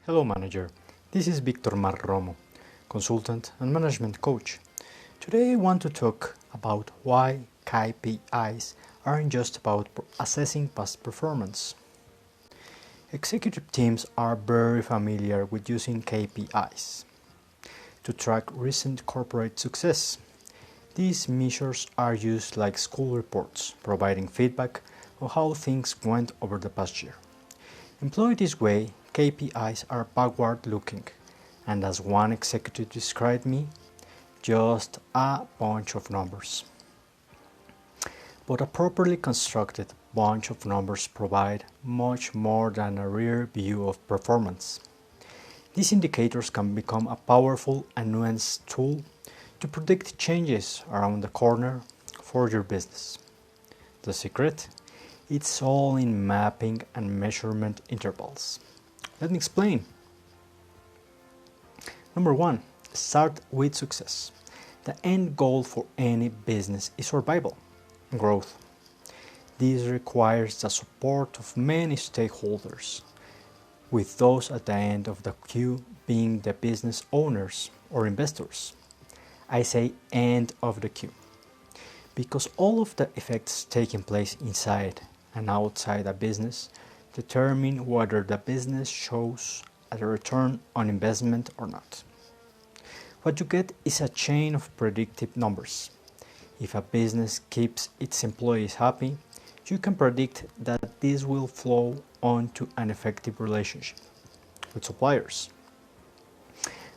Hello manager, this is Victor Marromo, consultant and management coach. Today I want to talk about why KPIs aren't just about assessing past performance. Executive teams are very familiar with using KPIs to track recent corporate success. These measures are used like school reports, providing feedback on how things went over the past year. Employed this way, KPIs are backward-looking, and as one executive described me, just a bunch of numbers. But a properly constructed bunch of numbers provide much more than a rear view of performance. These indicators can become a powerful and nuanced tool to predict changes around the corner for your business. The secret? It's all in mapping and measurement intervals. Let me explain. Number 1. Start with success. The end goal for any business is survival and growth. This requires the support of many stakeholders, with those at the end of the queue being the business owners or investors. I say end of the queue, because all of the effects taking place inside and outside a business determine whether the business shows a return on investment or not. What you get is a chain of predictive numbers. If a business keeps its employees happy, you can predict that this will flow on to an effective relationship with suppliers.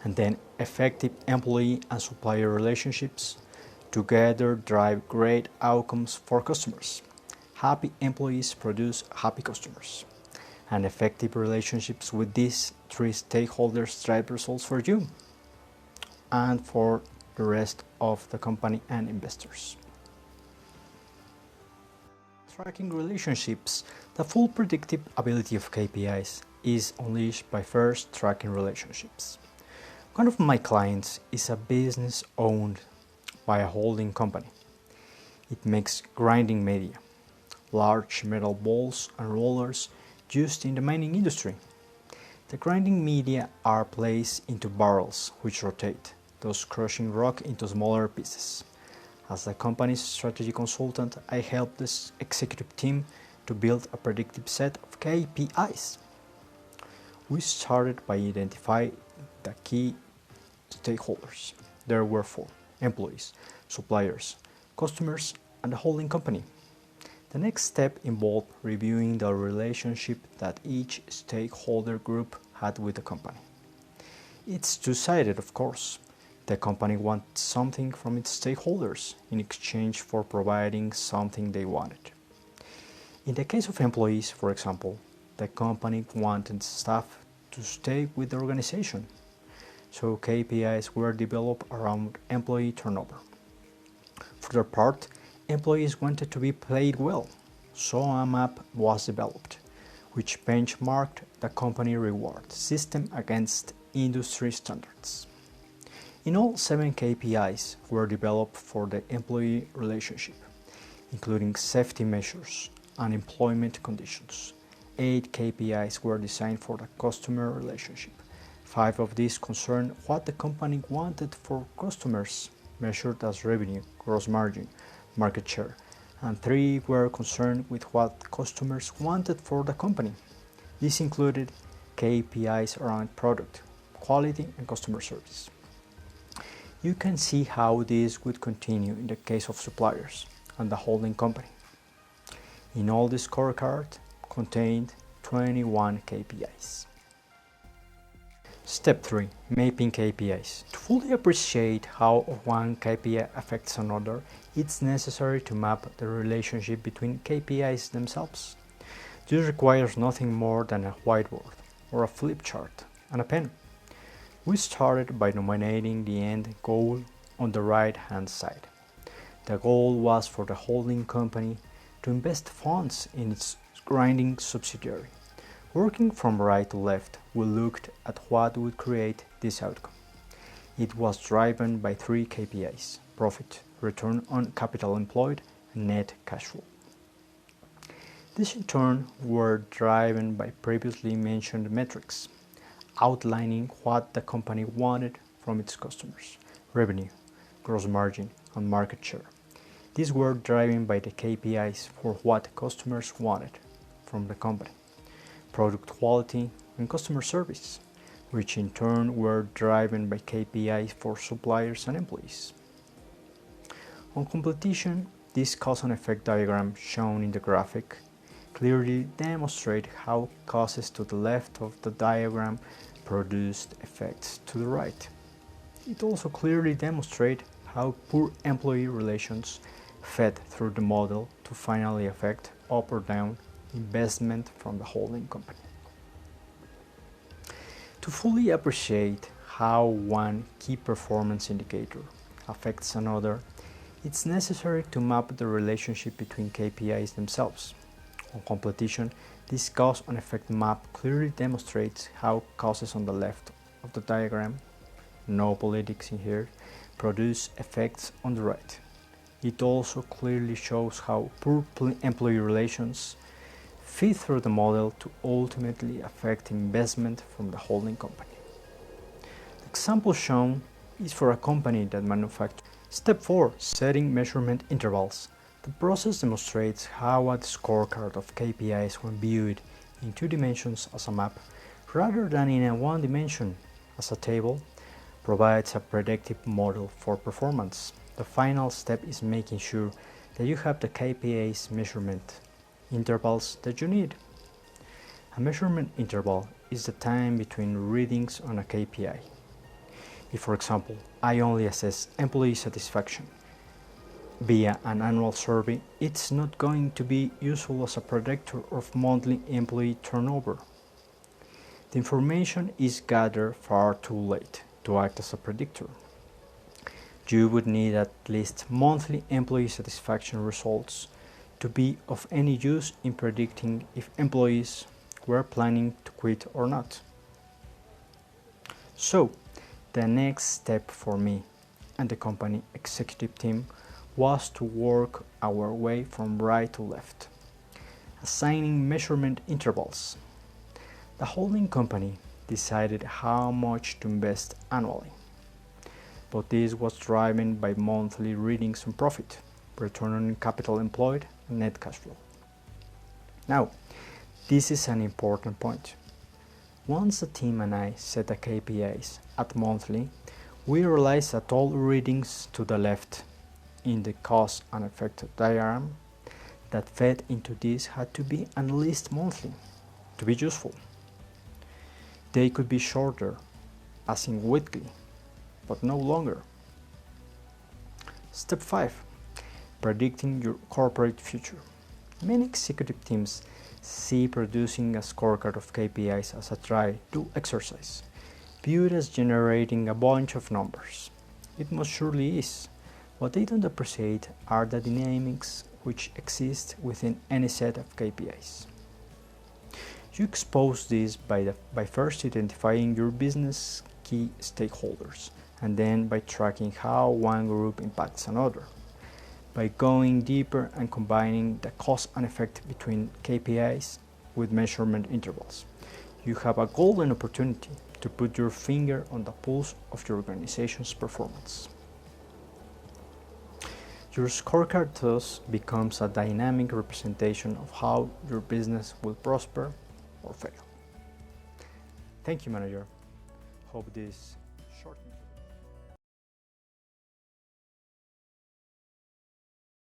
And then effective employee and supplier relationships together drive great outcomes for customers. Happy employees produce happy customers. And effective relationships with these three stakeholders drive results for you and for the rest of the company and investors. Tracking relationships. The full predictive ability of KPIs is unleashed by first tracking relationships. One of my clients is a business owned by a holding company. It makes grinding media, large metal balls and rollers used in the mining industry. The grinding media are placed into barrels which rotate, thus crushing rock into smaller pieces. As the company's strategy consultant, I help this executive team to build a predictive set of KPIs. We started by identifying the key stakeholders. There were 4: employees, suppliers, customers, and the holding company. The next step involved reviewing the relationship that each stakeholder group had with the company. It's two-sided, of course. The company wants something from its stakeholders in exchange for providing something they wanted. In the case of employees, for example, the company wanted staff to stay with the organization, so KPIs were developed around employee turnover. For their part, employees wanted to be paid well, so a map was developed, which benchmarked the company reward system against industry standards. In all, 7 KPIs were developed for the employee relationship, including safety measures and employment conditions. 8 KPIs were designed for the customer relationship. 5 of these concerned what the company wanted for customers, measured as revenue, gross margin, market share, and 3 were concerned with what customers wanted for the company. This included KPIs around product, quality, and customer service. You can see how this would continue in the case of suppliers and the holding company. In all, this scorecard contained 21 KPIs. Step 3. Mapping KPIs. To fully appreciate how one KPI affects another, it's necessary to map the relationship between KPIs themselves. This requires nothing more than a whiteboard or a flip chart and a pen. We started by nominating the end goal on the right-hand side. The goal was for the holding company to invest funds in its grinding subsidiary. Working from right to left, we looked at what would create this outcome. It was driven by 3 KPIs: profit, return on capital employed, and net cash flow. These in turn were driven by previously mentioned metrics: outlining what the company wanted from its customers: revenue, gross margin, and market share. These were driven by the KPIs for what customers wanted from the company: product quality and customer service, which in turn were driven by KPIs for suppliers and employees. On completion, this cause and effect diagram shown in the graphic clearly demonstrates how causes to the left of the diagram produced effects to the right. It also clearly demonstrates how poor employee relations fed through the model to finally affect up or down investment from the holding company. To fully appreciate how one key performance indicator affects another, it's necessary to map the relationship between KPIs themselves. On completion, this cause and effect map clearly demonstrates how causes on the left of the diagram, no politics in here, produce effects on the right. It also clearly shows how poor employee relations feed through the model to ultimately affect investment from the holding company. The example shown is for a company that manufactures. Step 4. Setting measurement intervals. The process demonstrates how a scorecard of KPIs, when viewed in 2 dimensions as a map rather than in a 1 dimension as a table, provides a predictive model for performance. The final step is making sure that you have the KPIs measurement intervals that you need. A measurement interval is the time between readings on a KPI. If, for example, I only assess employee satisfaction via an annual survey, it's not going to be useful as a predictor of monthly employee turnover. The information is gathered far too late to act as a predictor. You would need at least monthly employee satisfaction results to be of any use in predicting if employees were planning to quit or not. So, the next step for me and the company executive team was to work our way from right to left, assigning measurement intervals. The holding company decided how much to invest annually, but this was driven by monthly readings on profit, return on capital employed, and net cash flow. Now, this is an important point. Once the team and I set the KPIs at monthly, we realized that all readings to the left in the cause and effect diagram that fed into this had to be at least monthly to be useful. They could be shorter, as in weekly, but no longer. Step 5. Predicting your corporate future. Many executive teams see producing a scorecard of KPIs as a try-do exercise, viewed as generating a bunch of numbers. It most surely is. What they don't appreciate are the dynamics which exist within any set of KPIs. You expose this by first identifying your business key stakeholders, and then by tracking how one group impacts another. By going deeper and combining the cause and effect between KPIs with measurement intervals, you have a golden opportunity to put your finger on the pulse of your organization's performance. Your scorecard thus becomes a dynamic representation of how your business will prosper or fail. Thank you, manager. Hope this